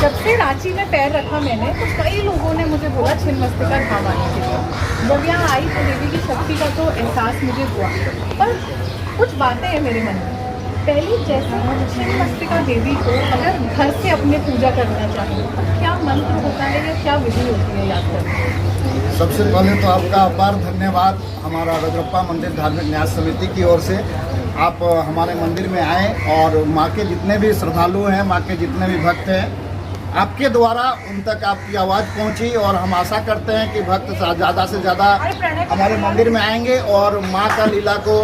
जब से रांची में पैर रखा मैंने तो कई लोगों ने मुझे बोला छिन्नमस्तिका धाम आने के लिए। जब यहाँ आई तो देवी की शक्ति का तो एहसास मुझे हुआ, पर कुछ बातें हैं मेरे मन में। पहली, जैसे हम छिन्नमस्तिका देवी को अगर घर से अपने पूजा करना चाहें तो क्या मंत्र होता है या क्या विधि होती है याद करने? सबसे पहले तो आपका अपार धन्यवाद हमारा रजरप्पा मंदिर धार्मिक न्यास समिति की ओर से। आप हमारे मंदिर में आए और माँ के जितने भी श्रद्धालु हैं, माँ के जितने भी भक्त हैं, आपके द्वारा उन तक आपकी आवाज़ पहुंची और हम आशा करते हैं कि भक्त ज़्यादा से ज़्यादा हमारे मंदिर में आएंगे और माँ का लीला को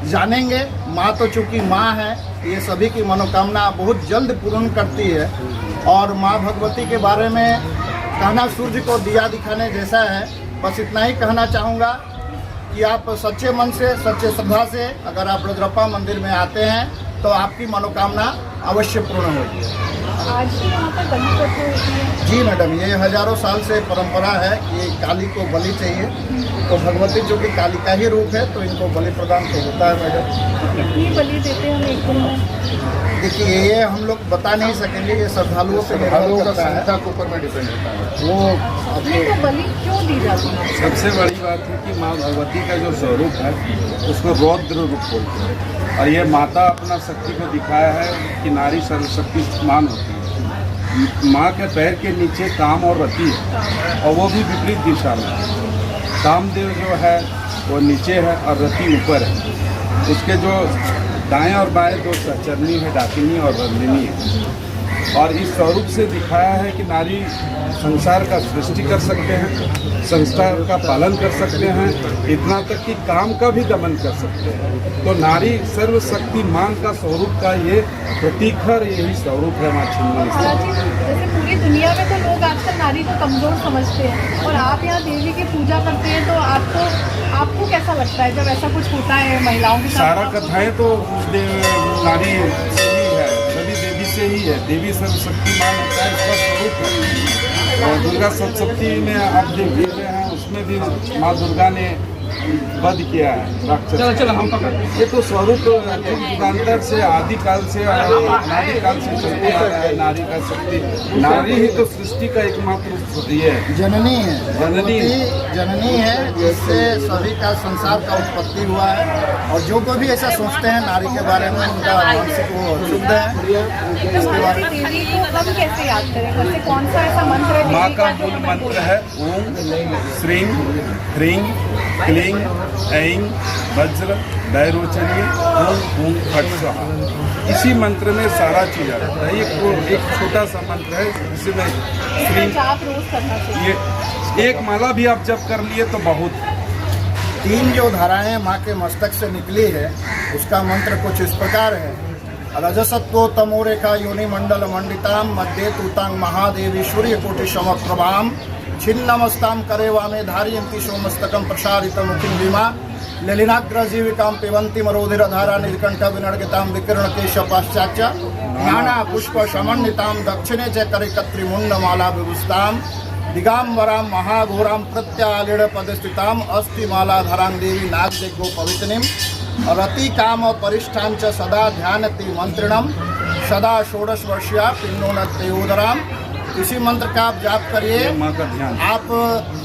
जानेंगे। माँ तो चूँकि माँ है, ये सभी की मनोकामना बहुत जल्द पूर्ण करती है। और माँ भगवती के बारे में कहना सूर्य को दिया दिखाने जैसा है। बस इतना ही कहना चाहूँगा कि आप सच्चे मन से, सच्चे श्रद्धा से अगर आप रजरप्पा मंदिर में आते हैं तो आपकी मनोकामना अवश्य पूर्ण होगी। आज भी यहाँ पर बलि प्रथा होती है? जी मैडम, ये हजारों साल से परंपरा है कि काली को बलि चाहिए, तो भगवती जो कि काली का ही रूप है, तो इनको बलि प्रदान तो होता है मैडम। तो कितनी बलि देते हैं हम एक दिन में? देखिए, ये हम लोग बता नहीं सकेंगे, ये श्रद्धालुओं पे निर्भर करता है, संख्या के ऊपर में डिपेंड होता है वो नहीं तो बलि क्यों दी जाती है? सबसे बड़ी बात है कि माँ भगवती का जो स्वरूप है उसको रौद्र रूप बोलते हैं, और ये माता अपना शक्ति को दिखाया है कि नारी सर्वशक्तिमान होती है। माँ के पैर के नीचे काम और रति है, और वो भी विपरीत दिशा में। कामदेव जो है वो नीचे है और रति ऊपर है। उसके जो दाएं और बाएं दो सहचरनी है, डाकिनी और बंदिनी है। और इस स्वरूप से दिखाया है कि नारी संसार का सृष्टि कर सकते हैं, संस्कार का पालन कर सकते हैं, इतना तक कि काम का भी दमन कर सकते हैं। तो नारी सर्वशक्तिमान का स्वरूप का ये प्रतीक है, यही स्वरूप है माँ छिन्नमस्तिका। जैसे पूरी दुनिया में तो लोग आजकल नारी को कमजोर समझते हैं, और आप यहाँ देवी की पूजा करते हैं, तो आपको कैसा लगता है जब ऐसा कुछ होता है महिलाओं के साथ? सारा कथाएं तो नारी से ही है, सभी देवी से ही है। देवी सर्वशक्तिमान होता है, इसका स्वरूप है। और दुर्गा सप्तशती में आप जो देख रहे हैं उसमें भी माँ दुर्गा ने वध किया है राक्षस। ये तो स्वरूप युगांतर से, आदिकाल से, अनादिकाल से चलते आ रहा है। नारी का शक्ति, नारी ही तो सृष्टि का एकमात्र ये है, जननी है, जननी जननी है, जिससे सभी का संसार का उत्पत्ति हुआ है। और जो कोई भी ऐसा सोचते हैं नारी के बारे में, उनका मानसिक वो शुद्ध है। तो हमारी देवी को हम कैसे याद करें? वैसे कौन सा ऐसा मंत्र है माँ देवी का जो मूल हमें मंत्र बोलना है ओम श्रीं ह्रीं क्लीं ऐं वज्र दैरोचनीय ओम हूं फट स्वाहा। इसी मंत्र में सारा चीज आ जाता है। एक छोटा सा मंत्र है जिसमें श्रीं, जाप रोज करना चाहिए। ये एक माला भी आप जब कर लिए तो बहुत। 3 जो धाराएं माँ के मस्तक से निकली है, उसका मंत्र कुछ इस प्रकार है। रजसत्वो तमोरेखा योनि मंडल मंडिताम मध्य तूतांग महादेवी सूर्य कोटि समप्रभाम छिन्नमस्ताम करे वामे धारयन्ति सोमस्तकम प्रसारित मुखिं विमा ललिनाग्र जीविकाम पिबन्ति मरोधिरधारा निधिकंठ विनर्गिताम विकिरण केश पाश्चाच नाना पुष्प समन्विताम दक्षिणे च करे कत्रिमुंड माला विभुस्ताम दिगांबराम महाघोराम प्रत्यालीढ़ पदस्थिताम अस्ति मालाधरां देवी नागदेगो पवित्रिम रति काम परिष्ठां च सदा ध्यानति मंत्रिणम सदा षोडश वर्षीया पिन्नोन्नते उदराम। इसी मंत्र का आप जाप करिए। माँ का ध्यान, आप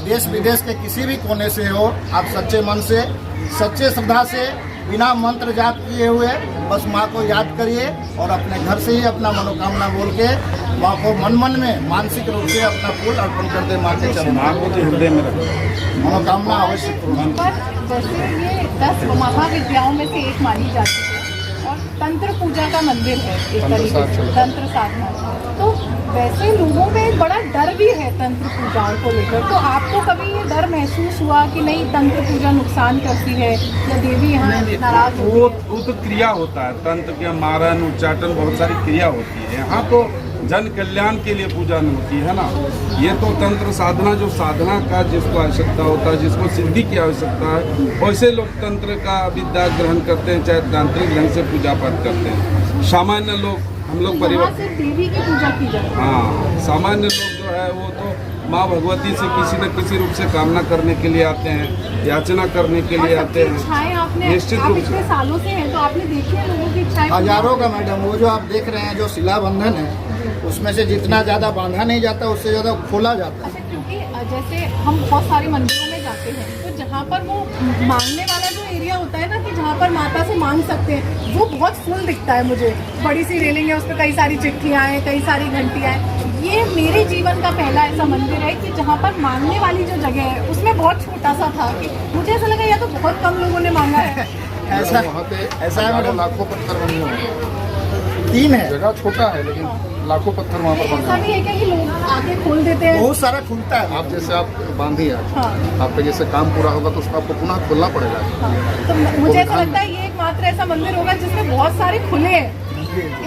देश विदेश के किसी भी कोने से हो, आप सच्चे मन से, सच्चे श्रद्धा से, बिना मंत्र जाप किए हुए बस माँ को याद करिए और अपने घर से ही अपना मनोकामना बोल के माँ को मन में मानसिक रूप से अपना फूल अर्पण कर दे माँ के चरणों में। माँ को तो हृदय में रखो, मनोकामना अवश्य पूर्ण। पर जैसे ये 10 महाविद्याओं में से एक मानी जाती है और तंत्र पूजा का मंदिर है, एक तरीके से तंत्र साधना। तो वैसे लोगों में एक बड़ा डर भी है तंत्र पूजाओं को लेकर, तो आपको कभी ये डर महसूस हुआ कि नहीं तंत्र पूजा नुकसान करती है या देवी यहाँ नाराज होती है? वो तो क्रिया होता है, तंत्र के मारन उच्चाटन बहुत सारी क्रिया होती है। यहाँ तो जन कल्याण के लिए पूजा नहीं होती है ना। ये तो तंत्र साधना, जो साधना का जिसको आवश्यकता होता है, जिसको सिद्धि की आवश्यकता है, वैसे लोग तंत्र का विद्या ग्रहण करते हैं, चाहे तांत्रिक ढंग से पूजा पाठ करते हैं। सामान्य लोग, हम लोग परिवार से देवी की पूजा की जाती है। हाँ, सामान्य लोग जो है वो तो माँ भगवती से किसी न किसी रूप से कामना करने के लिए आते हैं, याचना करने के लिए आते हैं। आपने निश्चित आप रूप इतने से सालों से हैं तो आपने देखी है लोगों की इच्छाएं? हजारों का मैडम, वो जो आप देख रहे हैं जो शिला बंधन है, उसमें से जितना ज़्यादा बांधा नहीं जाता उससे ज़्यादा खोला जाता है। अच्छा, क्योंकि जैसे हम बहुत सारे मंदिरों में जाते हैं तो जहाँ पर वो मांगने वाला जो एरिया होता है ना, कि जहाँ पर माता से मांग सकते हैं, वो बहुत फुल दिखता है मुझे। बड़ी सी रेलिंग है, उस पर कई सारी चिट्ठियाँ हैं, कई सारी घंटियाँ हैं। ये मेरे जीवन का पहला ऐसा मंदिर है कि जहाँ पर मांगने वाली जो जगह है उसमें बहुत छोटा सा था कि मुझे ऐसा लगा या तो बहुत कम लोगों ने मांगा है। ऐसा वहाँ पे ऐसा है हजारों मैडम, लाखों पत्थर बने हुए हैं। 3 है, जगह छोटा है लेकिन लाखों पत्थर वहाँ पर बने ऐसा हुए भी है क्या कि लोग आके खोल देते हैं? बहुत सारा खुलता है। हैं। आप जैसे आप बांधी आज, हाँ। आपका जैसे काम पूरा होगा तो उसको आपको पुनः खोलना पड़ेगा। तो मुझे ऐसा लगता है ये एकमात्र ऐसा मंदिर होगा जिसमें बहुत सारे खुले हैं,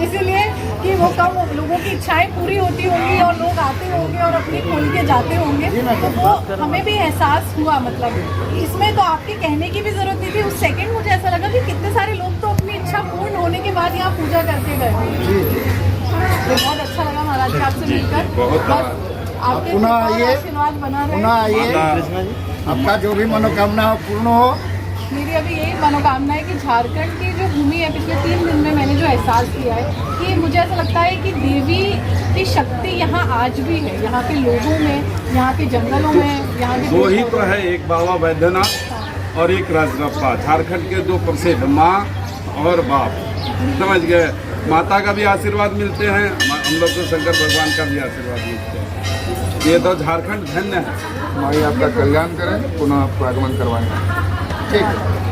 इसीलिए कि वो कम लोगों की इच्छाएं पूरी होती होंगी और लोग आते होंगे और अपनी खोल के जाते होंगे। तो वो हमें भी एहसास हुआ, मतलब इसमें तो आपके कहने की भी जरूरत नहीं थी। उस सेकंड मुझे ऐसा लगा कि कितने सारे लोग तो अपनी इच्छा पूर्ण होने के बाद यहाँ पूजा करके गए। तो बहुत अच्छा लगा महाराज जी आपसे मिलकर। बहुत बस आपके पुनः कृपा और आइए। आशीर्वाद बना रहे। पुनः आइए, आपका जो भी मनोकामना हो पूर्ण हो। मेरी अभी यही मनोकामना है कि झारखंड की जो भूमि है, पिछले 3 दिन में मैंने जो एहसास किया है कि मुझे ऐसा लगता है कि देवी की शक्ति यहाँ आज भी है, यहाँ के लोगों में, यहाँ के जंगलों में, यहाँ के दो ही तो है, एक बाबा बैद्यनाथ और एक राजरप्पा। झारखंड के 2 प्रसिद्ध, माँ और बाप, समझ गए। माता का भी आशीर्वाद मिलते हैं, हम लोग को शंकर भगवान का भी आशीर्वाद मिलते हैं। ये तो झारखंड धन्य है। माई आपका कल्याण करें, पुनः आपको आगमन करवाएंगे। ठीक है।